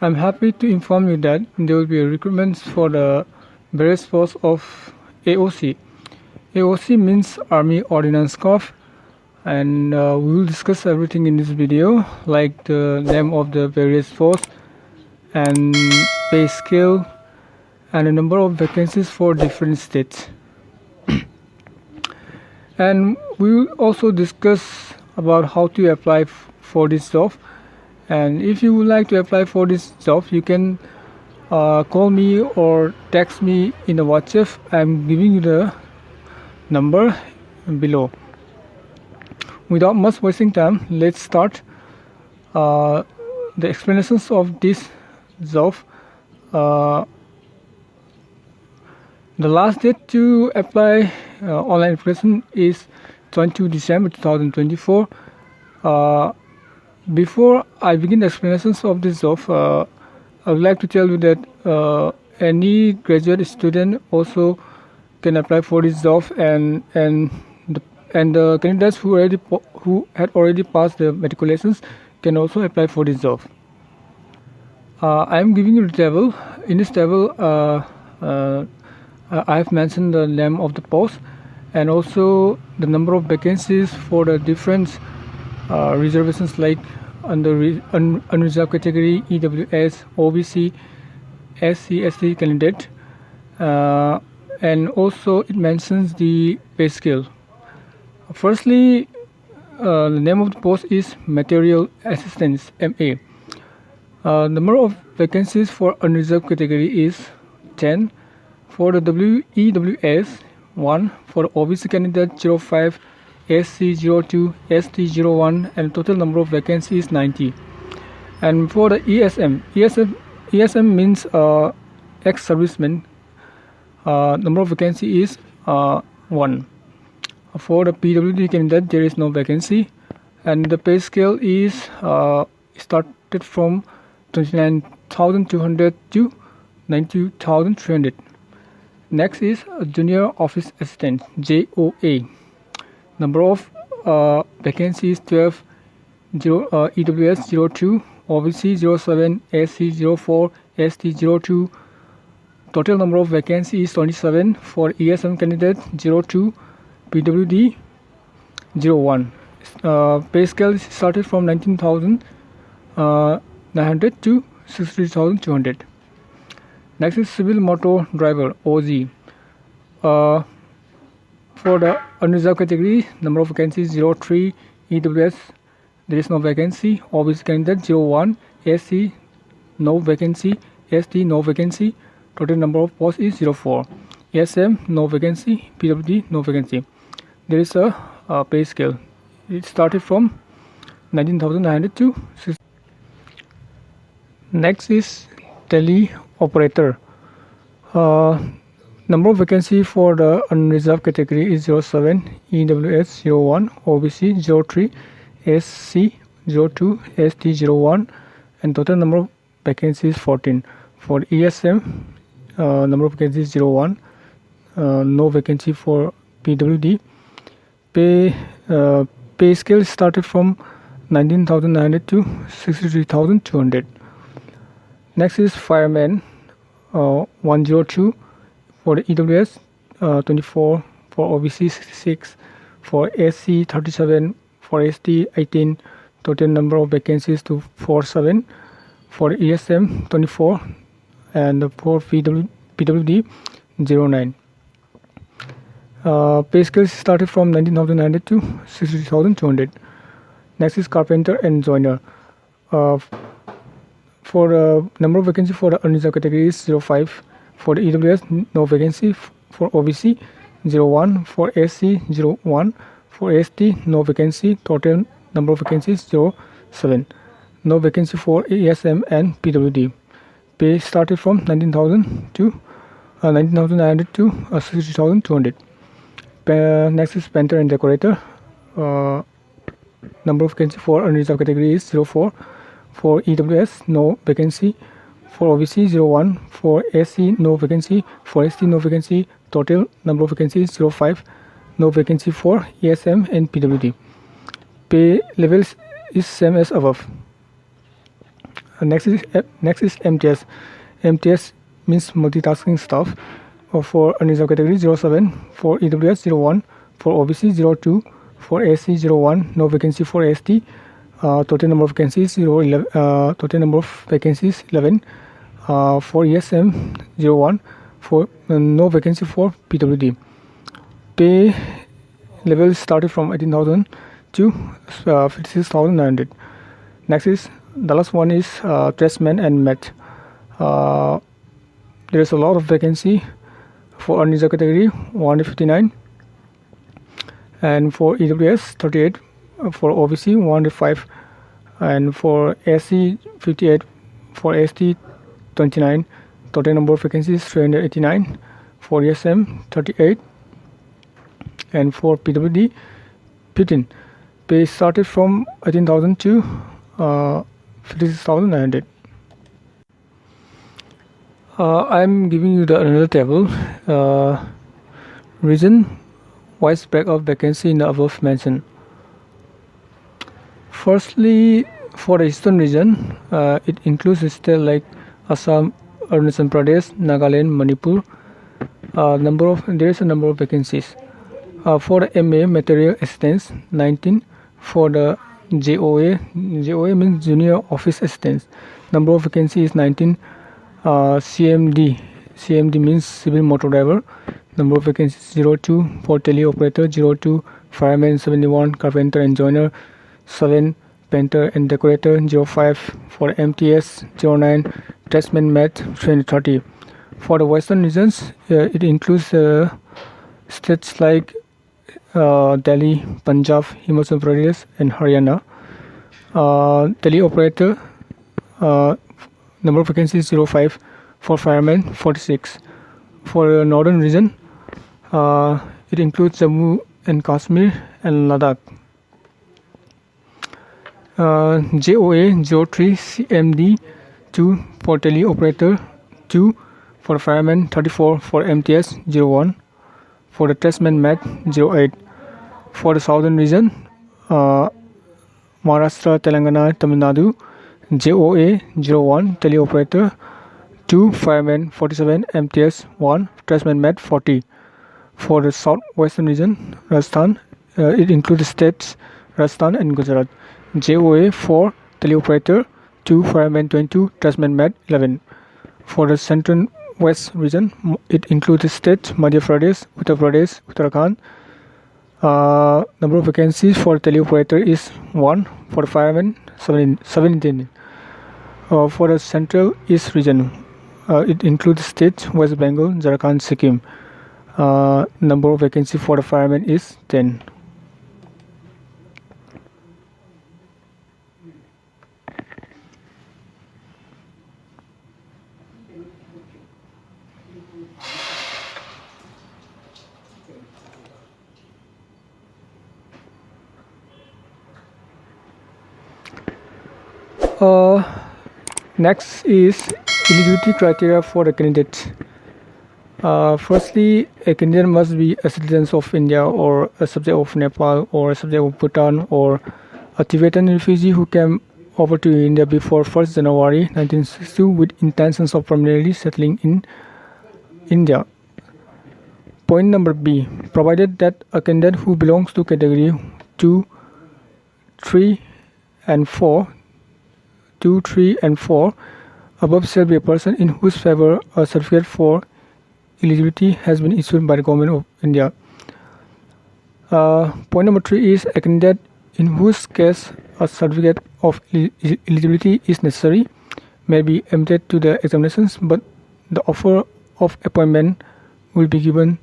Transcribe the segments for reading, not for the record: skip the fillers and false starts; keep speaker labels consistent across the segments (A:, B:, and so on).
A: I'm happy to inform you that there will be recruitments for the various posts of AOC. AOC means Army Ordnance Corps, and we will discuss everything in this video, like the name of the various posts and pay scale and the number of vacancies for different states. And we will also discuss about how to apply for this job. And if you would like to apply for this job, you can call me or text me in the WhatsApp. I'm giving you the number below. Without much wasting time, let's start the explanations of this job. The last date to apply online application is 22 December 2024. Before I begin the explanations of this job, I would like to tell you that any graduate student also can apply for this job, and the candidates who had already passed the matriculations can also apply for this job. I am giving you the table. In this table, I have mentioned the name of the post and also the number of vacancies for the different reservations, like under unreserved category, EWS, OBC, SC, ST candidate, and also it mentions the pay scale. Firstly, the name of the post is Material Assistance, MA. Number of vacancies for unreserved category is 10. For the WEWS, 1. For the OBC candidate, 05, SC 02, ST 01, and total number of vacancies is 90. And for the ESM means ex-serviceman. Number of vacancy is 1. For the PWD candidate, there is no vacancy, and the pay scale is started from 29,200 to 92,300. Next is Junior Office Assistant, JOA. Number of vacancies 12, EWS 02, OBC 07, SC 04, ST 02. Total number of vacancies is 27 for ESM candidate 02, PWD 01. Pay scale started from 19,900 to 63,200. Next is Civil Motor Driver, OG. For the unreserved category, number of vacancies 03, EWS, there is no vacancy, OBC candidate 01, SC, no vacancy, ST, no vacancy, total number of posts is 04, ESM, no vacancy, PWD, no vacancy. There is a pay scale. It started from 19,900 to 6. Next is Tele Operator. Number of vacancy for the unreserved category is 07, EWS 01, OBC 03, SC 02, ST 01, and total number of vacancies 14. For ESM, number of vacancies 01, no vacancy for PWD. Pay scale started from 19,900 to 63,200. Next is Fireman, 102 for the EWS, 24 for OBC, 66 for SC, 37 for ST, 18. Total number of vacancies to 47 for ESM, 24, and for PWD 09. Pay scale started from 19,900 to 60,200. Next is Carpenter and Joiner. For the number of vacancy for the unreserved category is 05. For the EWS, no vacancy. For OBC, 01. For SC, 01. For ST, no vacancy. Total number of vacancies 07. No vacancy for ESM and PWD. Pay started from 19,900 to 60,200. Next is Painter and Decorator. Number of vacancy for unreserved category is 04. For EWS, no vacancy. For OBC, 01. For SC, no vacancy. For ST, no vacancy. Total number of vacancies 05. No vacancy for ESM and PWD. Pay levels is same as above. Next is MTS. MTS means multitasking staff. For unreserved category 07, for EWS 01, for OBC 02, for SC 01, no vacancy for ST. Total number of vacancies 11, total number of vacancies 11. For ESM 01, for no vacancy for PWD. Pay level started from 18,000 to 56,900. Next is the last one is tradesman and MET. There is a lot of vacancy for unreserved category 159, and for EWS 38, for OBC 105, and for SC 58, for ST 29. Total number of vacancies 389. For ESM 38, and for PWD 15. Pay started from 18,000 to 56,900. I'm giving you another table. Region wise breakup of vacancy in the above mentioned. Firstly, for the eastern region, it includes states like Assam, Arunachal Pradesh, Nagaland, Manipur. There is a number of vacancies. For the MA material assistance 19. For the JOA means junior office assistance. Number of vacancies is 19. CMD means civil motor driver. Number of vacancies 02. For tele operator 02. Fireman 71. Carpenter and joiner 7. Painter and decorator 05. For MTS 09. Tradesman MET 330. For the western regions, it includes states like Delhi, Punjab, Himachal Pradesh, and Haryana. Tele operator, number of vacancies 05. For firemen 46. For the northern region, it includes Jammu and Kashmir and Ladakh. JOA 03, CMD 2. For tele operator 2. For firemen 34. For MTS 01. For the tradesman MET 08. For the southern region, Maharashtra, Telangana, Tamil Nadu, JOA 01, tele operator 2, fireman 47, MTS 1, tradesman MET 40. For the southwestern region, Rajasthan, it includes states Rajasthan and Gujarat. JOA 4, tele operator 2, fireman 22, tradesman MET 11. For the central west region, it includes the states Madhya Pradesh, Uttar Pradesh, Uttarakhand. Number of vacancies for teleoperator is 1. For the firemen 17. For the central east region, it includes states West Bengal, Jharkhand, Sikkim. Number of vacancies for the firemen is 10. Next is eligibility criteria for the candidates. Firstly, a candidate must be a citizen of India or a subject of Nepal or a subject of Bhutan or a Tibetan refugee who came over to India before 1st January 1962 with intentions of permanently settling in India. Point number B, provided that a candidate who belongs to category 2, 3 and 4 above shall be a person in whose favor a certificate for eligibility has been issued by the government of India. Point number 3 is a candidate in whose case a certificate of eligibility is necessary may be admitted to the examinations, but the offer of appointment will be given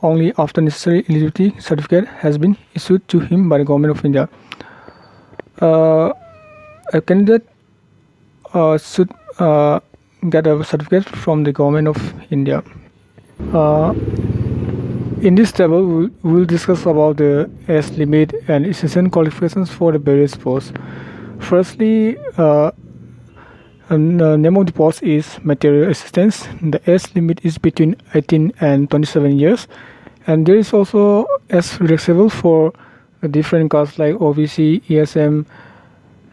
A: only after necessary eligibility certificate has been issued to him by the government of India. A candidate should get a certificate from the government of India. In this table, we will discuss about the age limit and essential qualifications for the various posts. Firstly, the name of the post is material assistance. The age limit is between 18 and 27 years, and there is also age flexible for different castes like OBC, ESM,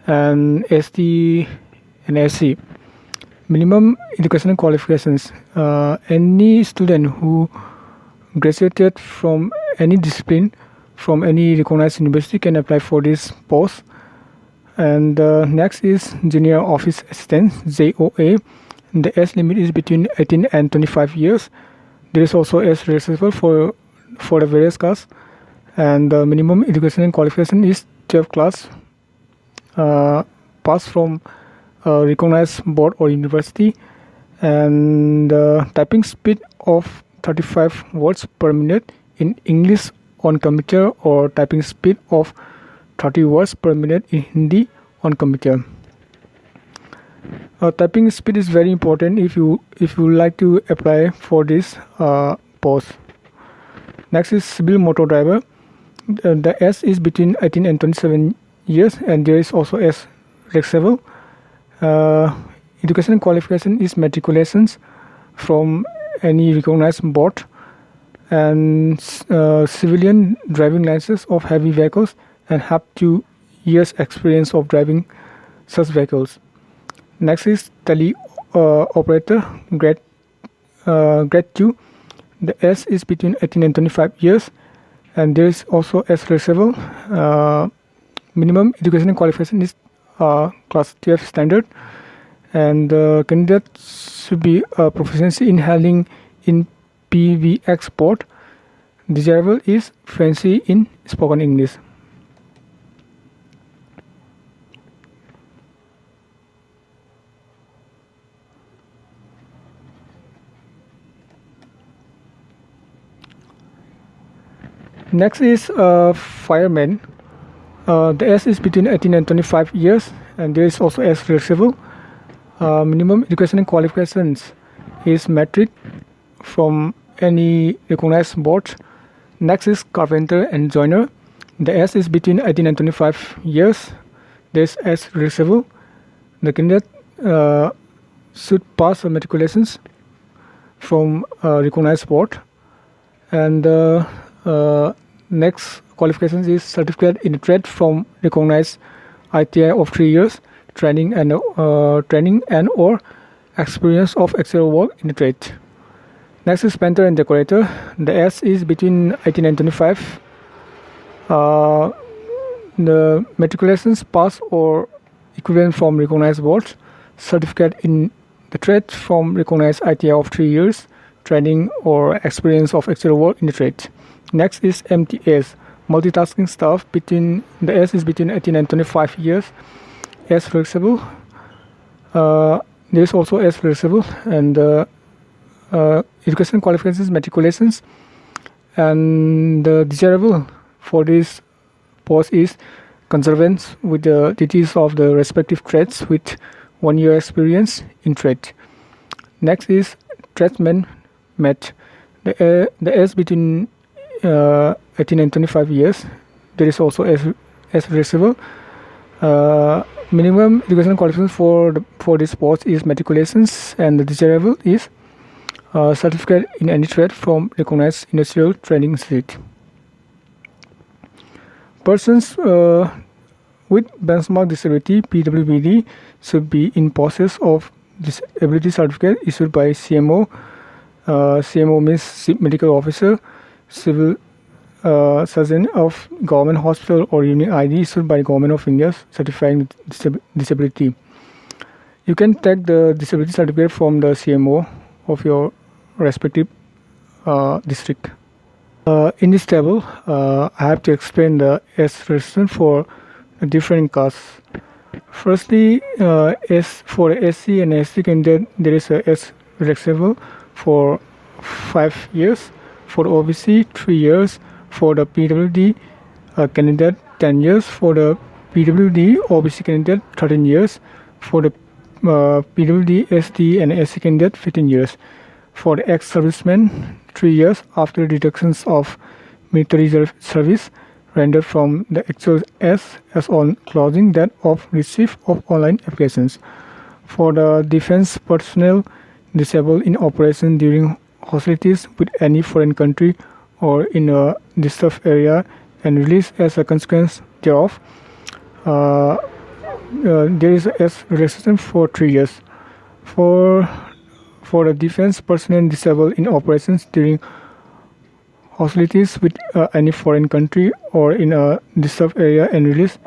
A: and ST, and SC. Minimum educational qualifications. Any student who graduated from any discipline from any recognized university can apply for this post. And next is junior office assistant, JOA. The age limit is between 18 and 25 years. There is also age reservable for the various castes. And the minimum educational qualification is 12th class pass from a recognized board or university, and typing speed of 35 words per minute in English on computer, or typing speed of 30 words per minute in Hindi on computer. Typing speed is very important if you like to apply for this post. Next is civil motor driver. The age is between 18 and 27 years, and there is also age flexible. Education qualification is matriculations from any recognized board, and civilian driving license of heavy vehicles, and have 2 years experience of driving such vehicles. Next is tele operator grade 2. The age is between 18 and 25 years, and there is also age flexible. Minimum educational qualification is class 12 standard, and the candidate should be proficiency in handling in PVX port. Desirable is fluency in spoken English. Next is fireman. The age is between 18 and 25 years, and there is also age flexible. Minimum educational qualifications is metric from any recognized board. Next is carpenter and joiner. The age is between 18 and 25 years. There is age flexible. The candidate should pass matriculations from recognized board. And next qualifications is certificate in trade from recognized ITI of 3 years, training and or experience of actual work in the trade. Next is painter and decorator. The age is between 18 and 25. The matriculations pass or equivalent from recognized boards, certificate in the trade from recognized ITI of 3 years, training or experience of actual work in the trade. Next is MTS, multitasking staff. The age is between 18 and 25 years. Age flexible. There is also age flexible, and education qualifications, matriculations, and the desirable for this post is conservants with the duties of the respective trades with 1 year experience in trade. Next is tradesman met. The age between 18 and 25 years. There is also age flexible. Minimum education qualifications for this post is matriculations, and the desirable is certificate in any trade from recognized industrial training institute. Persons with benchmark disability (PWBD) should be in possess of disability certificate issued by CMO. CMO means Chief Medical Officer, Civil Surgeon of Government Hospital, or unique ID issued by the Government of India certifying disability. You can take the disability certificate from the CMO of your respective district. In this table, I have to explain the age restriction for different castes. Firstly, for SC and ST candidate, there is a age flexible for 5 years. For OBC, 3 years. For the PWD candidate, 10 years. For the PWD OBC candidate, 13 years. For the PWD ST and SC candidate, 15 years. For the ex-servicemen, 3 years after deductions of military service rendered from the actual age as on closing date of receipt of online applications. For the defense personnel disabled in operation during hostilities with any foreign country or in a disturbed area and released as a consequence thereof, there is a S relaxation for 3 years. For the defense personnel disabled in operations during hostilities with any foreign country or in a disturbed area and released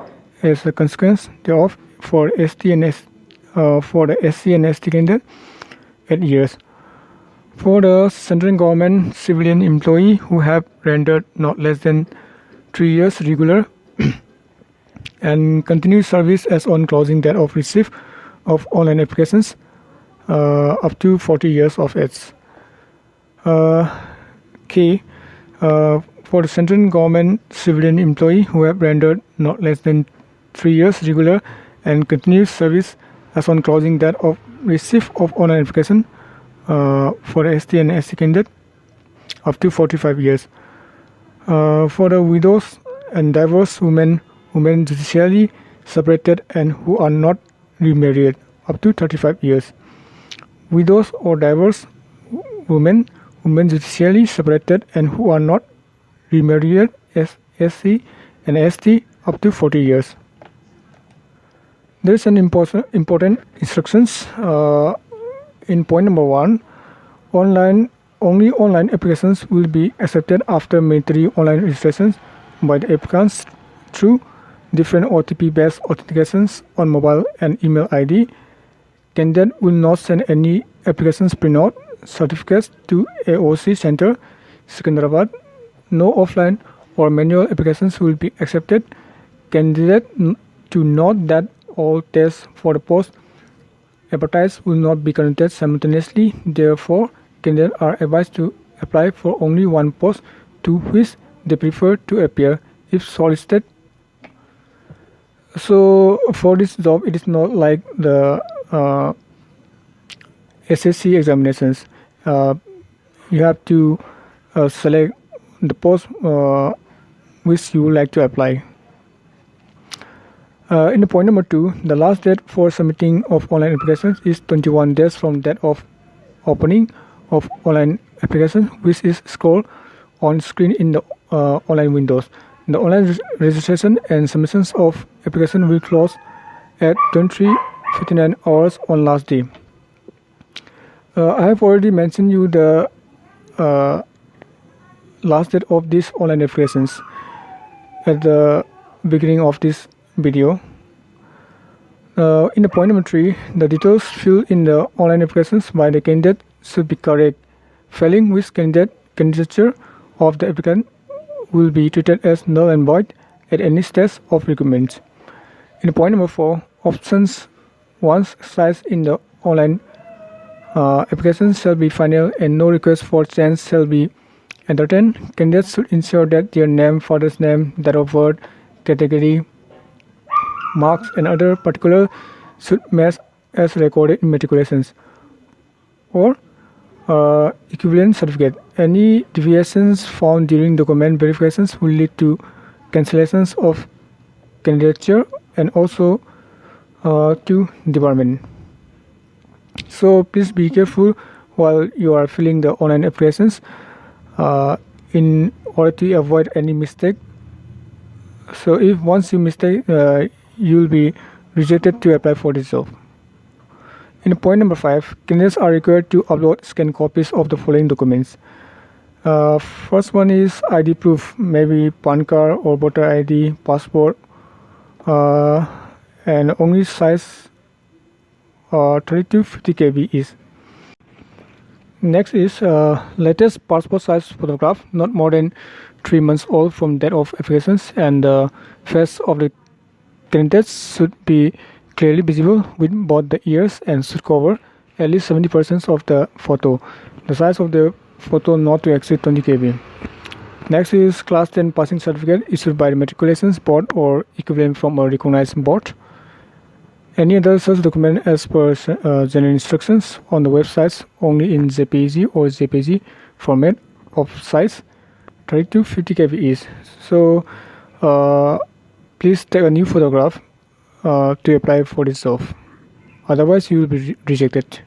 A: as a consequence thereof for ST and for the SC and ST candidate 8 years. For the central government civilian employee who have rendered not less than 3 years regular and continued service as on closing date of receipt of online applications up to 40 years of age. K. For the central government civilian employee who have rendered not less than 3 years regular and continued service as on closing date of receipt of online application for the ST and SC candidate up to 45 years. For the widows and divorced women judicially separated and who are not remarried up to 35 years. Widows or divorced women judicially separated and who are not remarried as SC and ST up to 40 years. There is an important instructions in point number 1. Only online applications will be accepted after mandatory online registrations by the applicants through different OTP-based authentications on mobile and email ID. Candidate will not send any applications printout certificates to AOC Center, Secunderabad. No offline or manual applications will be accepted. Candidate to note that all tests for the post advertised will not be conducted simultaneously. Therefore, candidates are advised to apply for only one post to which they prefer to appear if solicited. So for this job, it is not like the SSC examinations. You have to select the post which you would like to apply. In the point number 2, the last date for submitting of online applications is 21 days from date of opening of online application, which is scrolled on screen in the online windows. The online registration and submissions of application will close at 23:59 hours on last day. I have already mentioned you the last date of these online applications at the beginning of this video. In the point number 3, the details filled in the online applications by the candidate should be correct. Failing which candidature of the applicant will be treated as null and void at any stage of recruitment. In the point number 4, options once sized in the online application shall be final and no request for change shall be entertained. Candidates should ensure that their name, father's name, date of birth, category, marks and other particulars should match as recorded in matriculations or equivalent certificate. Any deviations found during document verifications will lead to cancellations of candidature and also to debarment. So please be careful while you are filling the online applications in order to avoid any mistake. So if once you mistake, you will be rejected to apply for this job. In point number 5, candidates are required to upload scanned copies of the following documents. First one is ID proof, maybe PAN card or voter ID, passport, and only size 3250 KB is. Next is latest passport size photograph, not more than 3 months old from date of applications, and the face of the candidates should be clearly visible with both the ears and should cover at least 70% of the photo. The size of the photo not to exceed 20 KB. Next is class 10 passing certificate issued by the matriculations board or equivalent from a recognized board. Any other such document as per general instructions on the websites only in JPEG or JPG format of size 3250 KB is. So please take a new photograph to apply for this job. Otherwise you will be rejected.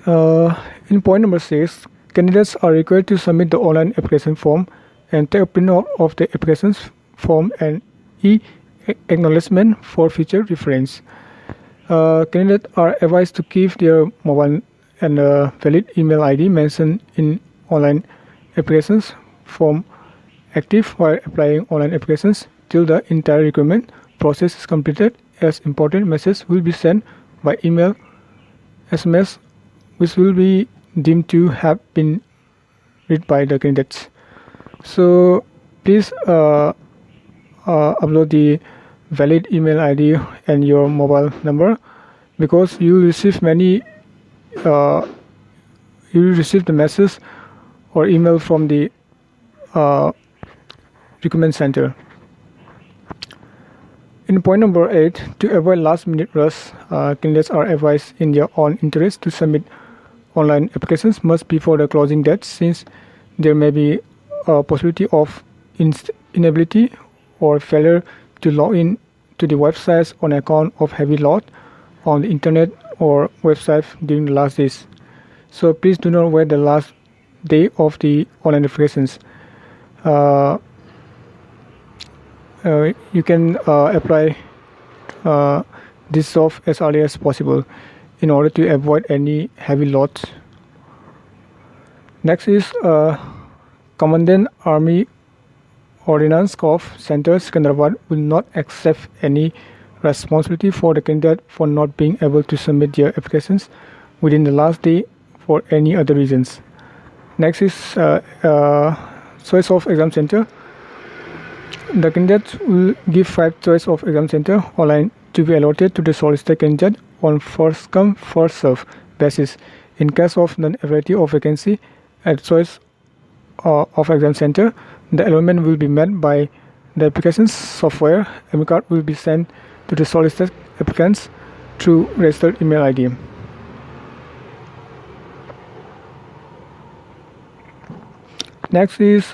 A: In point number 6, candidates are required to submit the online application form and take a print of the application form and e-acknowledgement for future reference. Candidates are advised to keep their mobile and valid email ID mentioned in online applications form active while applying online applications till the entire recruitment process is completed, as important messages will be sent by email, SMS, which will be deemed to have been read by the candidates. So please upload the valid email ID and your mobile number, because you will receive the message or email from the recruitment center. In point number 8, to avoid last-minute rush, candidates are advised in their own interest to submit online applications much before the closing date, since there may be a possibility of inability or failure to log in to the websites on account of heavy load on the internet or website during the last days. So please do not wait the last day of the online applications. You can apply this off as early as possible in order to avoid any heavy loads. Next is Commandant Army Ordnance Corps Center Secunderabad will not accept any responsibility for the candidate for not being able to submit their applications within the last day for any other reasons. Next is choice of exam center. The candidate will give 5 choice of exam center online to be allotted to the solicited candidate on first come first serve basis. In case of non-availability of vacancy at choice of exam center, the allotment will be made by the application software. Admit card will be sent to the solicited applicants through registered email ID. Next is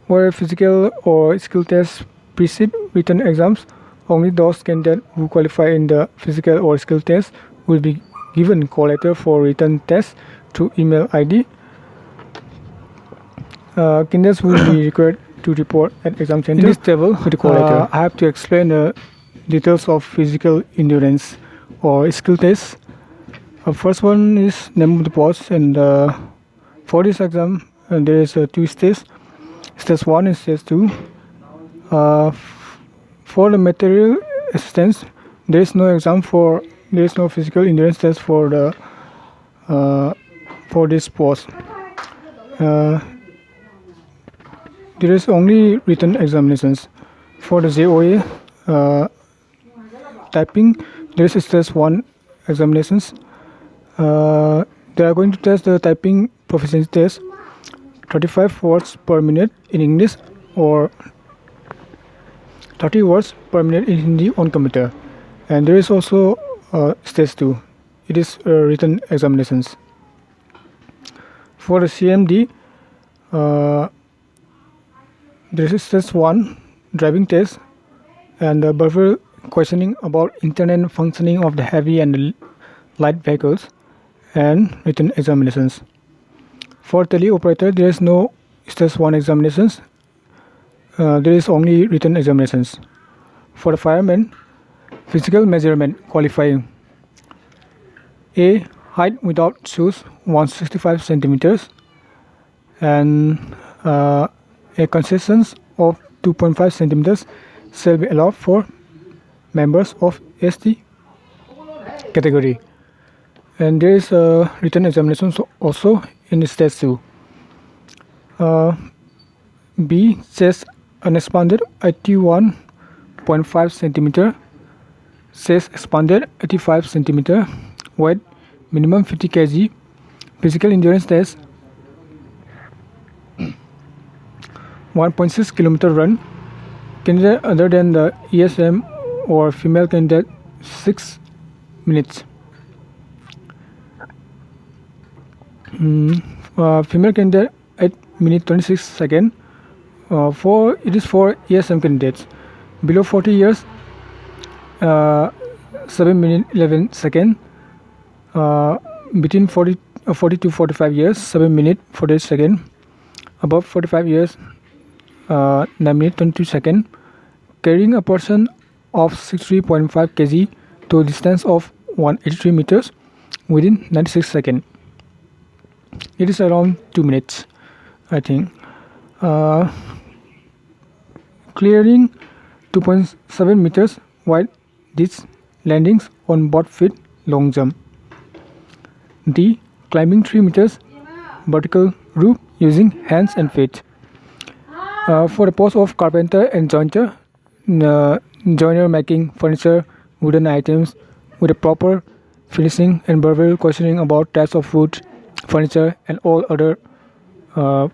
A: where physical or skill tests precede written exams. Only those candidates who qualify in the physical or skill test will be given call letter for written test through email ID. Candidates will be required to report at exam center. In this table, with the call letter, I have to explain the details of physical endurance or skill test. First one is name of the post, and for this exam, there is 2 stages. Stage 1 and stage 2. For the material assistance, there is no physical endurance test for this post. There is only written examinations. For the JOA typing, there is stage 1 examinations. They are going to test the typing proficiency test, 35 words per minute in English or 30 words per minute in Hindi on computer. And there is also stage 2. It is written examinations. For the CMD, there is stage 1 driving test and behavioral questioning about internal functioning of the heavy and light vehicles and written examinations. For teleoperator, there is no stage 1 examinations. There is only written examinations. For the fireman, physical measurement qualifying: A. Height without shoes 165 centimeters, and a concession of 2.5 centimeters shall be allowed for members of ST category. And there is a written examination also in stage 2. B. Chest unexpanded 81.5 centimeter, chest expanded 85 centimeter, weight minimum 50 kg, physical endurance test 1.6 kilometer run. Candidate other than the ESM or female candidate 6 minutes. Female candidate 8 minutes 26 seconds. It is for ESM candidates below 40 years, 7 minutes 11 seconds. between 40 to 45 years, 7 minutes 48 seconds. Above 45 years, 9 minutes 22 seconds. Carrying a person of 63.5 kg to a distance of 183 meters within 96 seconds. It is around 2 minutes, I think. Clearing 2.7 meters wide ditch landings on board feet long jump. D. Climbing 3 meters vertical roof using hands and feet. For the post of carpenter and joiner, joiner making furniture, wooden items with a proper finishing and verbal questioning about types of wood, furniture and all other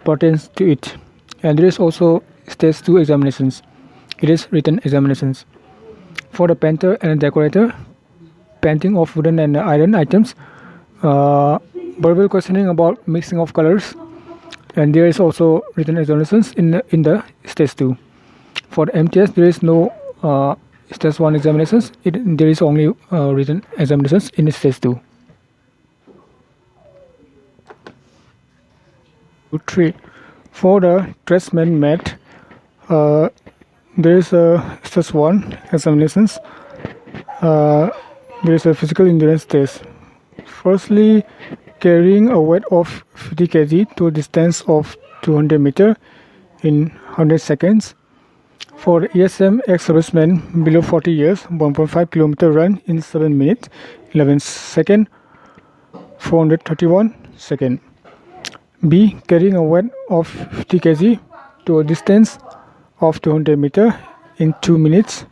A: pertains to it. And there is also stage 2 examinations. It is written examinations. For the painter and decorator, painting of wooden and iron items, verbal questioning about mixing of colors, and there is also written examinations in the stage 2. For the MTS, there is no stage 1 examinations. There is only written examinations in stage 2. 3. For the tradesman mat, there is a stage 1 examinations. There is a physical endurance test. Firstly, carrying a weight of 50 kg to a distance of 200 meters in 100 seconds. For ESM ex-servicemen below 40 years, 1.5 km run in 7 minutes 11 seconds, 431 seconds. B. Carrying a weight of 50 kg to a distance of 200 meters in 2 minutes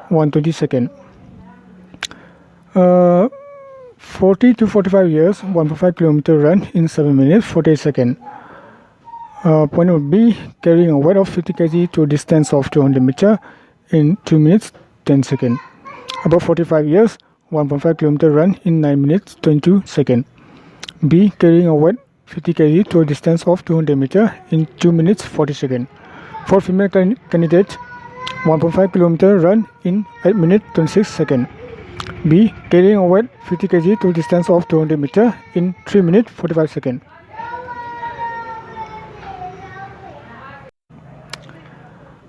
A: 120 seconds. 40 to 45 years, 1.5 km run in 7 minutes 48 seconds. Point would be carrying a weight of 50 kg to a distance of 200 meters in 2 minutes 10 seconds. Above 45 years, 1.5 km run in 9 minutes 22 seconds. B. Carrying a weight 50 kg to a distance of 200 meters in 2 minutes 40 seconds. For female candidate, 1.5 km run in 8 minutes 26 seconds. B. Carrying a weight 50 kg to a distance of 200 meters in 3 minutes 45 seconds.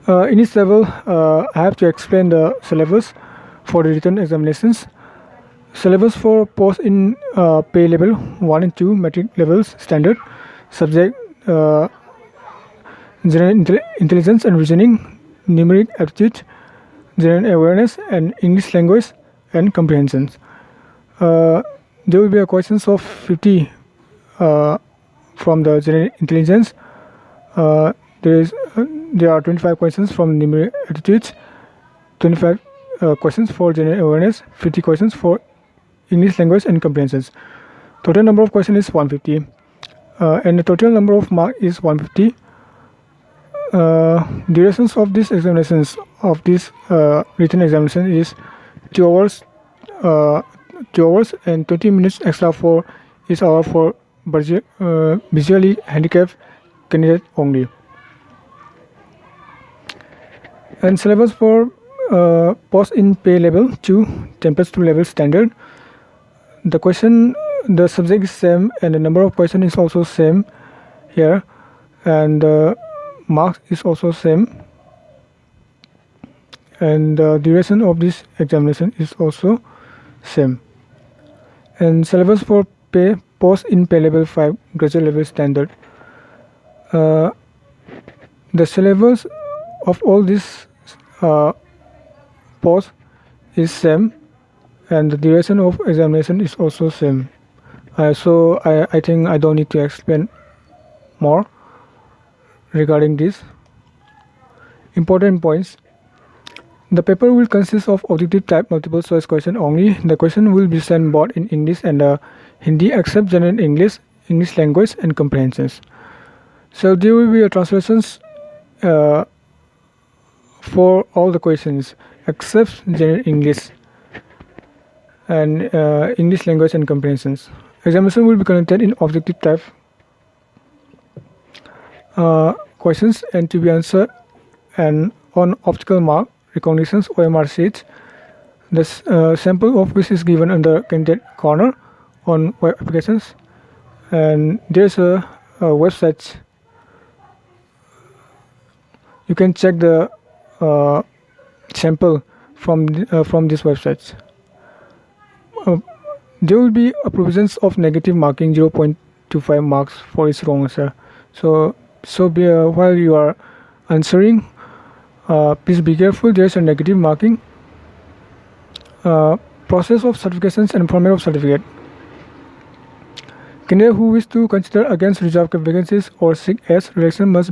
A: In this level, I have to explain the syllabus for the written examinations. Syllabus for post in pay level 1 and 2 metric levels standard. Subject general intelligence and reasoning, numeric aptitude, general awareness, and English language and comprehensions. There will be a questions of 50 from the general intelligence. There are 25 questions from numeric aptitudes, 25 questions for general awareness, 50 questions for English language and comprehensions. Total number of questions is 150, and the total number of mark is 150. Durations of these examinations of this written examination is 2 hours, 2 hours and 20 minutes extra for each hour for visually handicapped candidate only. And syllabus for post in pay level 2 Tempest 2 level standard. The subject is same and the number of questions is also same here, and marks is also same, and the duration of this examination is also same. And syllabus for pay post in pay level 5 graduate level standard. The syllabus of all these posts is same, and the duration of examination is also same. So I think I don't need to explain more regarding this. Important points. The paper will consist of objective type multiple choice question only. The question will be sent both in English and Hindi except general English, English language and comprehensions. So there will be a translations for all the questions except general English and English language and comprehensions. Examination will be conducted in objective type questions and to be answered and on optical mark recognitions OMR sheets. The sample of which is given under candidate corner on web applications, and there's a website. You can check the sample from this website. There will be a provisions of negative marking 0.25 marks for each wrong answer. So while you are answering, please be careful. There is a negative marking. Process of certifications and format of certificate. Candidate who wish to consider against reserved vacancies or seek as relaxation must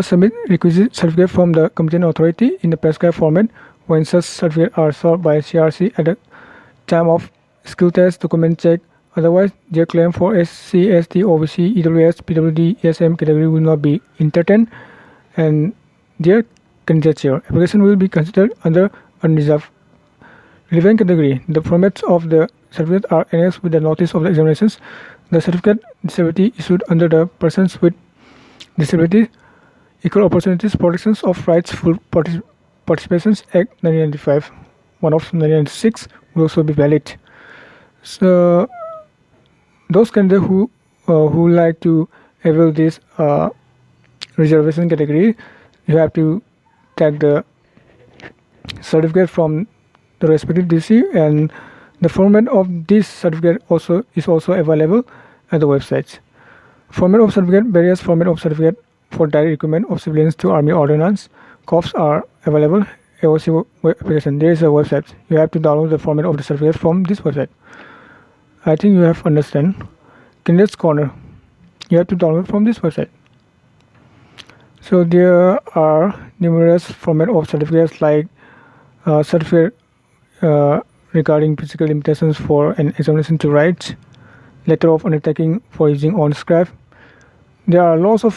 A: submit requisite certificate from the competent authority in the prescribed format when such certificates are sought by CRC at the time of skill test, document check. Otherwise, their claim for SC, ST, OBC, EWS, PWD, ESM category will not be entertained, and their candidature application will be considered under unreserved relevant category. The formats of the certificate are annexed with the notice of the examinations. The certificate disability issued under the Persons with Disability Equal Opportunities Protections of Rights Full Participations Act 1995, one of 1996, will also be valid. So those candidates who like to avail this reservation category, you have to tag the certificate from the respective DC, and the format of this certificate is also available at the website. Format of certificate: various format of certificate for direct recruitment of civilians to Army Ordnance Corps are available. AOC web application. There is a website. You have to download the format of the certificate from this website. I think you have understand. Candidates Corner. You have to download from this website. So there are numerous format of certificates like certificate regarding physical limitations for an examination to write, letter of undertaking for using on scribe. There are lots of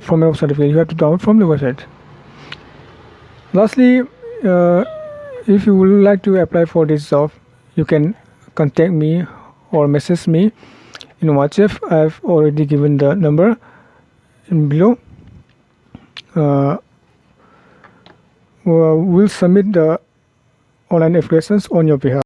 A: format of certificate you have to download from the website. Lastly, if you would like to apply for this job, you can contact me or message me in WhatsApp. I have already given the number in below. We'll submit the online applications on your behalf.